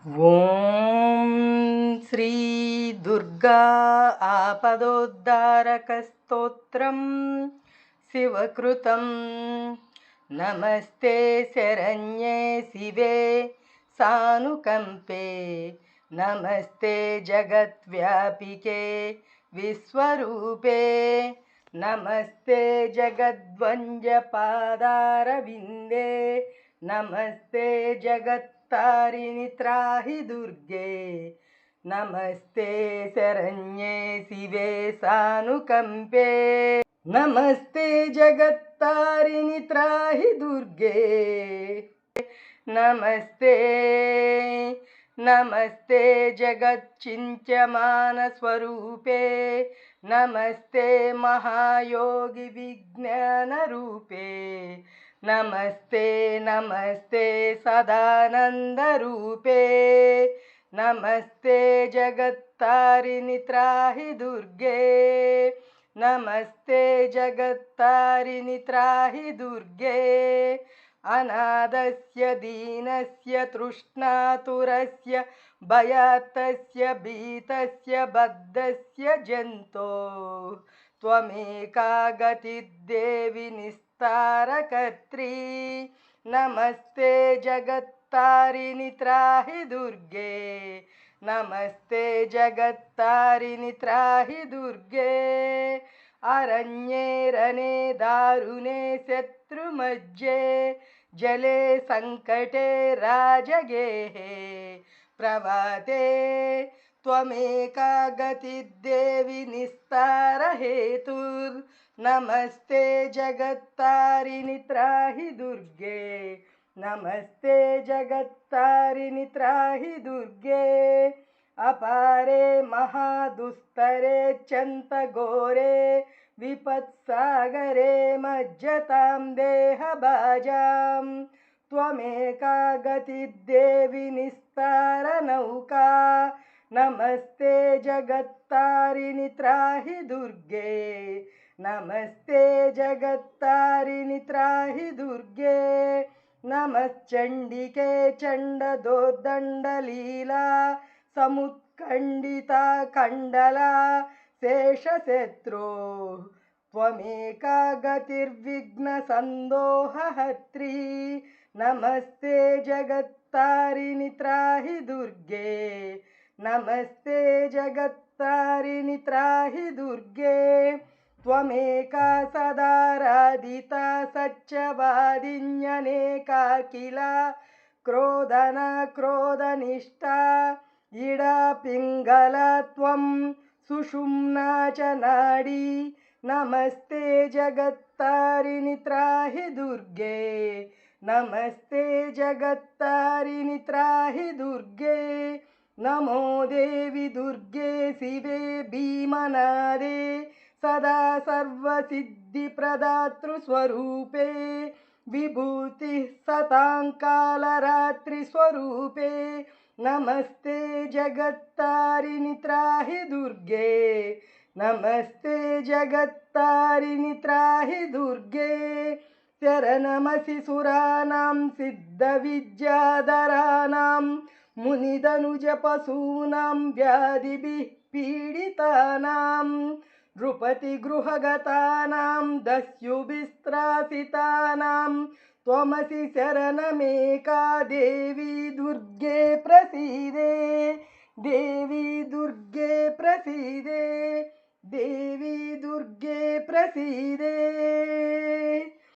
ಓಂ ಶ್ರೀ ದುರ್ಗಾ ಆಪದೋದ್ಧಾರಕಸ್ತೋತ್ರಂ ಶಿವಕೃತಂ ನಮಸ್ತೆ ಶರಣ್ಯೇ ಶಿವೆ ಸಾನುಕಂಪೆ ನಮಸ್ತೆ ಜಗದ್ವ್ಯಾಪಿಕೆ ವಿಶ್ವರೂಪೇ ನಮಸ್ತೆ ಜಗದ್ವಂದ್ಯಪಾದಾರವಿಂದೇ ನಮಸ್ತೆ ಜಗತ್ತಾರಿಣಿ ತ್ರಾಹಿ ದುರ್ಗೆ ನಮಸ್ತೆ ಶರಣ್ಯೇ ಶಿವೆ ಸಾನುಕಂಪೆ ನಮಸ್ತೆ ಜಗತ್ತಾರಿಣಿ ತ್ರಾಹಿ ದುರ್ಗೆ ನಮಸ್ತೆ ನಮಸ್ತೆ ಜಗಚ್ಚಿಂತ್ಯಮಾನ ಸ್ವರೂಪೇ ನಮಸ್ತೆ ಮಹಾಯೋಗಿ ವಿಜ್ಞಾನ ರೂಪೇ ನಮಸ್ತೆ ನಮಸ್ತೆ ಸದಾನಂದ ರೂಪೇ ನಮಸ್ತೆ ಜಗತ್ತಾರಿಣಿ ತ್ರಾಹಿ ದುರ್ಗೆ ನಮಸ್ತೆ ಜಗತ್ತಾರಿಣಿ ತ್ರಾಹಿ ದುರ್ಗೆ ಅನಾಥಸ್ಯ ದೀನಸ್ಯ ತೃಷ್ಣಾತುರಸ್ಯ ಭಯಾರ್ತಸ್ಯ ಭೀತಸ್ಯ ಬದ್ಧಸ್ಯ ಜಂತೋ ತ್ವಮೇಕಾ ಗತಿರ್ದೇವಿ ನಿಸ್ತಾರಕರ್ತ್ರೀ ನಮಸ್ತೆ ಜಗತ್ತಾರಿಣಿ ತ್ರಾಹಿ ದುರ್ಗೆ ನಮಸ್ತೆ ಜಗತ್ತಾರಿಣಿ ತ್ರಾಹಿ ದುರ್ಗೆ ಅರಣ್ಯೇ ರणे दारुणे शत्रुमज्जे जले संकटे राजगेहे प्रभाते त्वमेका गतिर्देवी निस्तार हेतुर् नमस्ते जगत्तारिणि त्राहि दुर्गे नमस्ते जगत्तारिणि त्राहि दुर्गे अपारे महादुस्तरे चन्तघोरे विपत्सागरे मज्जतां देहभाजां त्वमेका गतिर्देवी निस्तारनौका नमस्ते जगत्तारिणि त्राहि दुर्गे नमस्ते जगत्तारिणि त्राहि दुर्गे नमश्चण्डिके चण्डदोर्दण्डलीला समुत्कण्डिता कण्डला शेषशत्रो त्वमेका गतिर्विघ्नसन्दोहहर्त्री नमस्ते जगत्तारिणि त्राहि दुर्गे नमस्ते जगत्तारिणि त्राहि दुर्गे त्वमेका सदाराधिता सच्चवादिन्यनेका किल क्रोधना क्रोधनिष्ठा इडा पिङ्गला त्वं सुषुम्ना च नाडी नमस्ते जगत्तारिणि त्राहि दुर्गे नमस्ते जगत्तारिणि त्राहि दुर्गे नमो देवी दुर्गे शिवे भीमनादे सदा सर्वसिद्धिप्रदातृस्वरूपे विभूतिः सताङ्कालरात्रिस्वरूपे नमस्ते जगत्तारिणि त्राहि दुर्गे नमस्ते जगत्तारिणि त्राहि दुर्गे शरणमसि सुराणां सिद्धविद्याधराणां मुनिधनुजपशूनां व्याधिभिः पीडितानां नृपतिगृहगतानां दस्युभिस्त्रासितानां त्वमसि शरणमेका देवी दुर्गे प्रसीदे देवी दुर्गे प्रसीदे देवी दुर्गे प्रसीदे